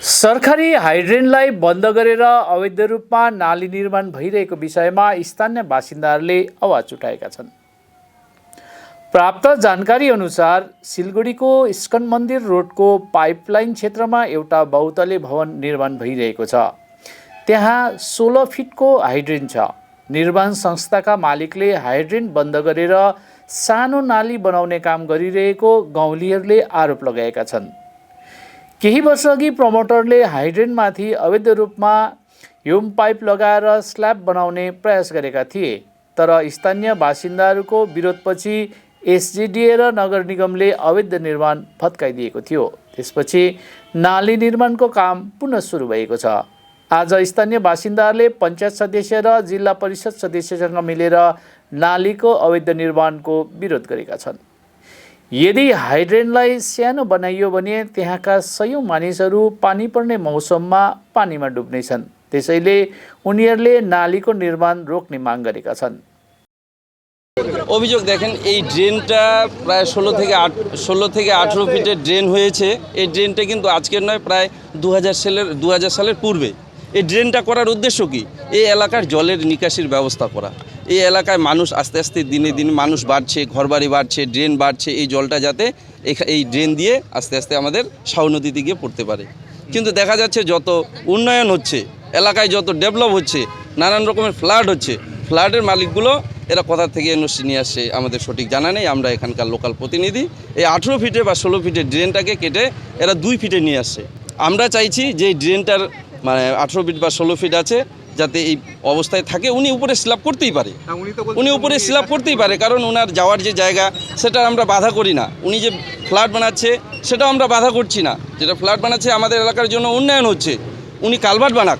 सरकारी हाइड्रेनलाई बन्द गरेर अवैध रूपमा नाली निर्माण भइरहेको विषयमा स्थानीय बासिन्दाहरूले आवाज उठाएका छन्। प्राप्त जानकारी अनुसार सिलगढीको इस्कन मन्दिर रोडको पाइपलाइन क्षेत्रमा एउटा बहुतले भवन निर्माण भइरहेको छ। त्यहाँ 16 फिटको हाइड्रेन छ। निर्माण संस्थाका मालिकले हाइड्रेन बन्द गरेर सानो नाली बनाउने काम गरिरहेको गाउँलेहरूले आरोप लगाएका छन्। केही वर्षअघि प्रमोटरले हाइड्रेनमाथि अवैध रूपमा ह्युम पाइप लगाएर स्ल्याब बनाउने प्रयास गरेका थिए, तर स्थानीय बासिन्दाहरूको विरोधपछि एसजिडिए र नगर निगमले अवैध निर्माण भत्काइदिएको थियो। त्यसपछि नाली निर्माणको काम पुनः सुरु भएको छ। आज स्थानीय बासिन्दाहरूले पञ्चायत सदस्य र जिल्ला परिषद सदस्यसँग मिलेर नालीको अवैध निर्माणको विरोध गरेका छन्। यदि हाइड्रेनलाई सानो बनाइयो भने त्यहाँका सयौं मानिसहरू पानी पर्ने मौसममा पानीमा डुब्नेछन्। त्यसैले उनीहरूले नालीको निर्माण रोक्ने माग गरेका छन्। অভিযোগ দেখেন, এই ড্রেনটা প্রায় 16 থেকে 18 ফিটের ড্রেন হয়েছে। এই ড্রেনটা কিন্তু আজকের নয়, প্রায় 2000 সালের পূর্বে। এই ড্রেনটা করার উদ্দেশ্য কি? এই এলাকার জলের নিকাশির ব্যবস্থা করা। এই এলাকায় মানুষ আস্তে আস্তে দিনে দিনে মানুষ বাড়ছে, ঘরবাড়ি বাড়ছে, ড্রেন বাড়ছে। এই জলটা যাতে এই ড্রেন দিয়ে আস্তে আস্তে আমাদের শাও নদীতে গিয়ে পড়তে পারে। কিন্তু দেখা যাচ্ছে যত উন্নয়ন হচ্ছে, এলাকায় যত ডেভেলপ হচ্ছে, নানান রকমের ফ্লাড হচ্ছে, ফ্লাডের মালিকগুলো এরা কোথা থেকে এনওসি নিয়ে আসছে আমাদের সঠিক জানা নেই। আমরা এখানকার লোকাল প্রতিনিধি এই 18 ফিটে বা 16 ফিটের ড্রেনটাকে কেটে এরা 2 ফিটে নিয়ে আসছে। আমরা চাইছি যে এই ড্রেনটার মানে 18 ফিট বা 16 ফিট আছে যাতে এই অবস্থায় থাকে। উনি উপরে স্ল্যাব করতেই পারে, উনি উপরে স্ল্যাব করতেই পারে, কারণ ওনার যাওয়ার যে জায়গা সেটা আমরা বাধা করি না। উনি যে ফ্ল্যাট বানাচ্ছে সেটাও আমরা বাধা করছি না। যেটা ফ্ল্যাট বানাচ্ছে আমাদের এলাকার জন্য উন্নয়ন হচ্ছে। উনি কালভার্ট বানাক,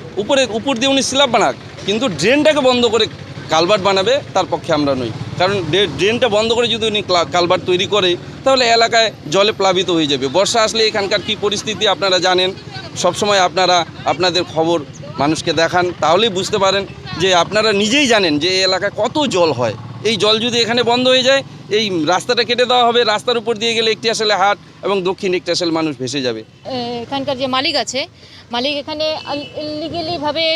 উপর দিয়ে উনি স্ল্যাব বানাক, কিন্তু ড্রেনটাকে বন্ধ করে কালভার্ট বানাবে তার পক্ষে আমরা নই। কারণ ড্রেনটা বন্ধ করে যদি উনি কালভার্ট তৈরি করে তাহলে এলাকায় জলে প্লাবিত হয়ে যাবে। বর্ষা আসলে এখানকার কী পরিস্থিতি আপনারা জানেন। সবসময় আপনারা আপনাদের খবর মানুষকে দেখান, তাহলেই বুঝতে পারেন যে আপনারা নিজেই জানেন যে এই এলাকায় কত জল হয়। এই জল যদি এখানে বন্ধ হয়ে যায়, এই রাস্তাটা কেটে দেওয়া হবে, রাস্তার উপর দিয়ে গেলে একটি আসলে হাট এবং দক্ষিণ একটি আসলে মানুষ ভেসে যাবে। এখানকার যে মালিক আছে, মালিক এখানে ইলিগেলিভাবে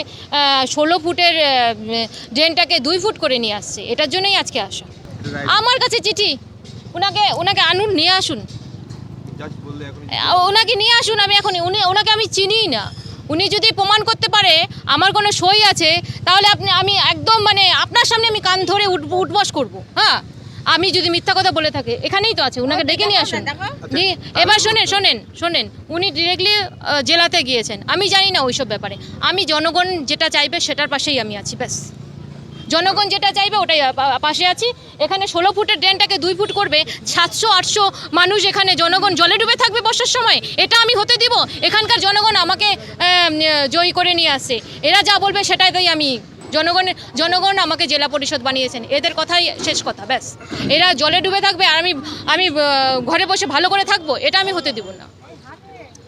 16 ফুটের ড্রেনটাকে 2 ফুট করে নিয়ে আসছে। এটার জন্যই আজকে আসা। আমার কাছে চিঠি, ওনাকে আনুন, নিয়ে আসুন, ওনাকে নিয়ে আসুন। ওনাকে আমি চিনিই না। উনি যদি প্রমাণ করতে পারে আমার কোনো সই আছে, তাহলে আমি একদম মানে আপনার সামনে আমি কান ধরে উঠবস করব। হ্যাঁ, আমি যদি মিথ্যা কথা বলে থাকি, এখানেই তো আছে, ওনাকে ডেকে নিয়ে আসুন। এবার শোনেন, উনি ডিরেক্টলি জেলাতে গিয়েছেন। আমি জানি না ওইসব ব্যাপারে। আমি জনগণ যেটা চাইবে সেটার পাশেই আমি আছি, ব্যাস। জনগণ যেটা চাইবে ওটাই পাশে আছি। এখানে 16 ফুটের ড্রেনটাকে 2 ফুট করবে, 700-800 মানুষ এখানে জনগণ জলে ডুবে থাকবে বর্ষার সময়। এটা আমি হতে দিব? এখানকার জনগণ আমাকে জয়ী করে নিয়ে আসছে। এরা যা বলবে সেটাই তাই আমি। জনগণ আমাকে জেলা পরিষদ বানিয়েছেন, এদের কথাই শেষ কথা, ব্যাস। এরা জলে ডুবে থাকবে আর আমি ঘরে বসে ভালো করে থাকবো, এটা আমি হতে দিব না।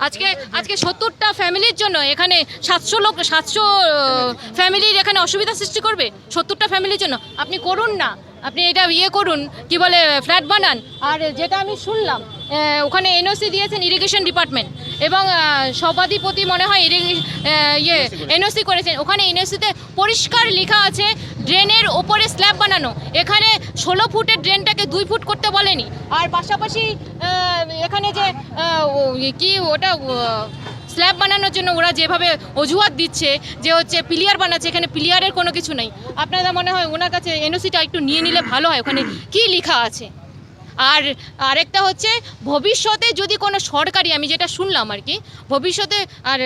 আজকে 70টা ফ্যামিলির জন্য এখানে 700 ফ্যামিলির এখানে অসুবিধা সৃষ্টি করবে। 70টা ফ্যামিলির জন্য আপনি করুন না, আপনি এটা করুন, কি বলে, ফ্ল্যাট বানান। আর যেটা আমি শুনলাম ওখানে এনওসি দিয়েছেন ইরিগেশন ডিপার্টমেন্ট, এবং সভাধিপতি মনে হয় এনওসি করেছেন। ওখানে এনওসিতে পরিষ্কার লেখা আছে ড্রেনের ওপরে স্ল্যাব বানানো। এখানে 16 ফুটের ড্রেনটাকে 2 ফুট করতে বলেনি। আর পাশাপাশি এখানে যে ওটা স্ল্যাব বানানোর জন্য ওরা যেভাবে অজুহাত দিচ্ছে যে হচ্ছে পিলিয়ার বানাচ্ছে, এখানে পিলিয়ারের কোনো কিছু নেই। আপনারা মনে হয় ওনার কাছে এনওসিটা একটু নিয়ে নিলে ভালো হয়, ওখানে কি লেখা আছে। আর আরেকটা হচ্ছে, ভবিষ্যতে যদি কোনো সরকারি, আমি যেটা শুনলাম আর কি, ভবিষ্যতে আর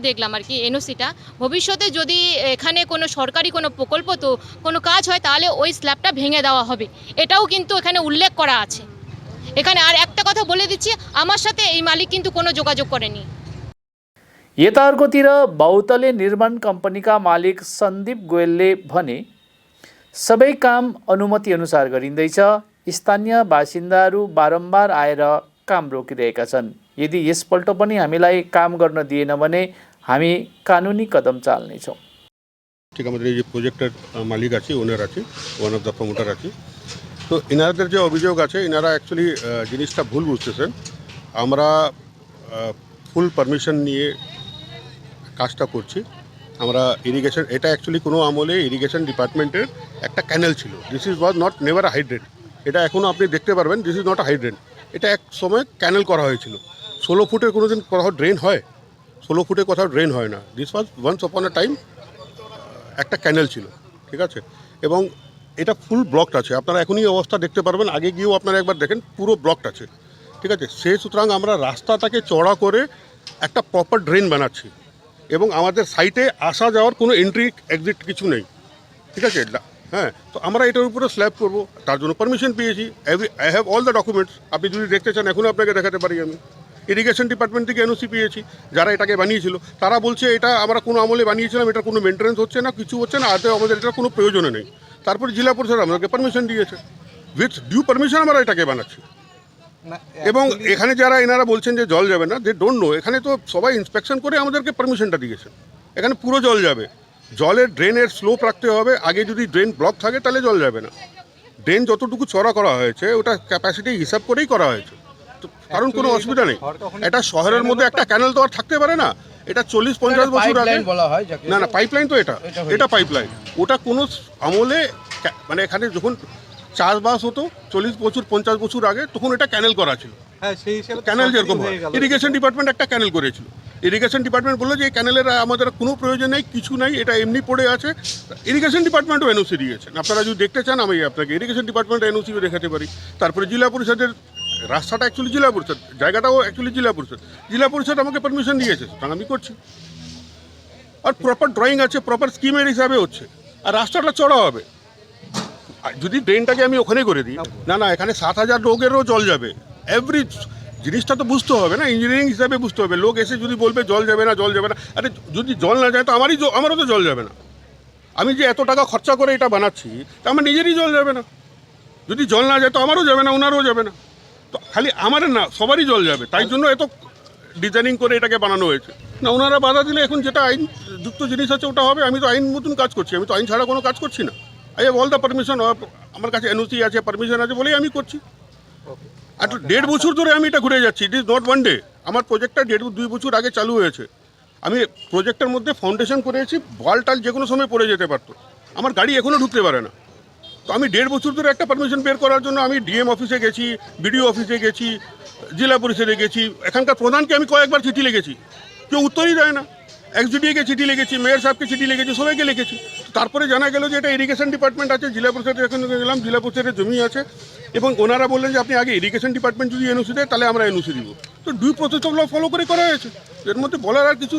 দেখলাম আর কি এনওসিটা, ভবিষ্যতে যদি এখানে কোনো সরকারি কোনো প্রকল্প তো কোনো কাজ হয়, তাহলে ওই স্ল্যাবটা ভেঙে দেওয়া হবে। এটাও কিন্তু এখানে উল্লেখ করা আছে। এখানে আর একটা কথা বলে দিচ্ছি, আমার সাথে এই मालिक কিন্তু কোনো যোগাযোগ করেনি। यता अर्कोतिर बहुतले निर्माण कम्पनीका मालिक सन्दीप गोयलले भने सबै काम अनुमति अनुसार गरिँदैछ। स्थानीय बासिन्दाहरू बारम्बार आएर काम रोकिरहेका छन्। यदि यसपल्ट पनि हामीलाई काम गर्न दिएन भने हामी कानुनी कदम चाल्नेछौँ। ঠিক আমাদের এই যে প্রজেক্টের মালিক আছে, ওনার আছে, ওয়ান অফ দ্য প্রমোটার আছে। তো এনাদের যে অভিযোগ আছে, এনারা অ্যাকচুয়ালি জিনিসটা ভুল বুঝতেছেন। আমরা ফুল পারমিশন নিয়ে কাজটা করছি আমরা ইরিগেশন, এটা অ্যাকচুয়ালি কোনো আমলে ইরিগেশন ডিপার্টমেন্টের একটা ক্যানেল ছিল। This is was not never hydrant. এটা এখনও আপনি দেখতে পারবেন, this is not a hydrant. এটা এক সময় ক্যানেল করা হয়েছিল। 16 ফুটের কোনো দিন কোথাও ড্রেন হয়? 16 ফুটে কোথাও ড্রেন হয় না। This was once upon a time একটা ক্যানেল ছিল, ঠিক আছে? এবং এটা ফুল ব্লকড আছে, আপনারা এখনই অবস্থা দেখতে পারবেন, আগে গিয়েও আপনারা একবার দেখেন পুরো ব্লকড আছে, ঠিক আছে? সেই সুতরাং আমরা রাস্তাটাকে চড়া করে একটা প্রপার ড্রেন বানাচ্ছি এবং আমাদের সাইটে আসা যাওয়ার কোনো এন্ট্রি এক্সিট কিছু নেই, ঠিক আছে? হ্যাঁ, তো আমরা এটার উপরে স্ল্যাব করবো, তার জন্য পারমিশন পেয়েছি। I have all the documents, আপনি যদি দেখতে চান এখনও আপনাকে দেখাতে পারি। আমি ইরিগেশন ডিপার্টমেন্ট থেকে এনওসি পেয়েছি, যারা এটাকে বানিয়েছিল তারা বলছে এটা আমরা কোনো আমলে বানিয়েছিলাম, এটা কোনো মেনটেন্যান্স হচ্ছে না, কিছু হচ্ছে না, আদৌ আমাদের এটার কোনো প্রয়োজনে নেই। তারপরে জেলা পরিষদ আমাদেরকে পারমিশন দিয়েছে, উইথ ডিউ পারমিশন আমরা এটাকে বানাচ্ছি। এবং এখানে যারা এনারা বলছেন যে জল যাবে না, দে ডোন্ট নো, এখানে তো সবাই ইন্সপেকশন করে আমাদেরকে পারমিশনটা দিয়েছে। এখানে পুরো জল যাবে, জলের ড্রেনের স্লোপ রাখতে হবে। আগে যদি ড্রেন ব্লক থাকে তাহলে জল যাবে না। ড্রেন যতটুকু চড়া করা হয়েছে ওটা ক্যাপাসিটি হিসাব করেই করা হয়েছে, তো কারণ কোনো অসুবিধা নেই। এটা শহরের মধ্যে একটা ক্যানেল তো আর থাকতে পারে না। এটা 40-50 বছর আগে না না পাইপলাইন তো এটা পাইপলাইন। ওটা কোনো আমলে মানে এখানে যখন চাষবাস হতো 40 বছর 50 বছর আগে, তখন এটা ক্যানেল করা ছিল। ক্যানেল যেরকম হয়, ইরিগেশন ডিপার্টমেন্ট একটা ক্যানেল করেছিল। ইরিগেশন ডিপার্টমেন্ট বললো যে এই ক্যানেলের আমাদের কোনো প্রয়োজন নেই, কিছু নেই, এটা এমনি পড়ে আছে। ইরিগেশন ডিপার্টমেন্টও এনওসি দিয়েছেন। আপনারা যদি দেখতে চান আমি আপনাকে ইরিগেশন ডিপার্টমেন্ট এনওসিও দেখাতে পারি। তারপরে জেলা পরিষদের রাস্তাটা অ্যাকচুয়ালি জেলা পরিষদ, জায়গাটাও অ্যাকচুয়ালি জেলা পরিষদ। জেলা পরিষদ আমাকে পারমিশন দিয়েছে, সুতরাং আমি করছি। আর প্রপার ড্রয়িং আছে, প্রপার স্কিমের হিসাবে হচ্ছে। আর রাস্তাটা চড়া হবে। আর যদি ড্রেনটাকে আমি ওখানে করে দিই, না না এখানে 7,000 লোকেরও জল যাবে। এভরি জিনিসটা তো বুঝতে হবে না, ইঞ্জিনিয়ারিং হিসাবে বুঝতে হবে। লোক এসে যদি বলবে জল যাবে না, জল যাবে না, আরে যদি জল না যায় তো আমারও তো জল যাবে না। আমি যে এত টাকা খরচা করে এটা বানাচ্ছি, তা আমার নিজেরই জল যাবে না। যদি জল না যায় তো আমারও যাবে না, ওনারও যাবে না। তো খালি আমার না, সবারই জল যাবে, তাই জন্য এত ডিজাইনিং করে এটাকে বানানো হয়েছে। না ওনারা বাধা দিলে এখন যেটা আইন যুক্ত জিনিস আছে ওটা হবে। আমি তো আইন মতন কাজ করছি, আমি তো আইন ছাড়া কোনো কাজ করছি না। I have all the permission, আমার কাছে এনওসি আছে, পারমিশন আছে বলেই আমি করছি। আর 1.5 বছর ধরে আমি এটা ঘুরে যাচ্ছি, it is not one day. আমার প্রজেক্টটা 2 বছর আগে চালু হয়েছে। আমি প্রজেক্টের মধ্যে ফাউন্ডেশন করেছি, বল টাল যে কোনো সময় পড়ে যেতে পারতো, আমার গাড়ি এখনও ঢুকতে পারে না। তো আমি 1.5 বছর ধরে একটা পারমিশন বের করার জন্য আমি ডিএম অফিসে গেছি, বিডিও অফিসে গেছি, জেলা পরিষদে গেছি, এখানকার প্রধানকে আমি কয়েকবার চিঠি লিখেছি, কেউ উত্তরই দেয় না। এক্সডিডিওকে চিঠি লিখেছি, মেয়র সাহেবকে চিঠি লিখেছি, সবাইকে লিখেছি। তারপরে জানা গেল যে এটা ইরিগেশন ডিপার্টমেন্ট আছে, জেলা পরিষদে এখন গেলাম, জেলা পরিষদের জমি আছে, এবং ওনারা বললেন যে আপনি আগে ইরিগেশন ডিপার্টমেন্ট যদি এনওসি দেয় তাহলে আমরা এনওসি দিব। তো ডিউ প্রসেস ফলো করে করা হয়েছে, এর মধ্যে বলার আর কিছু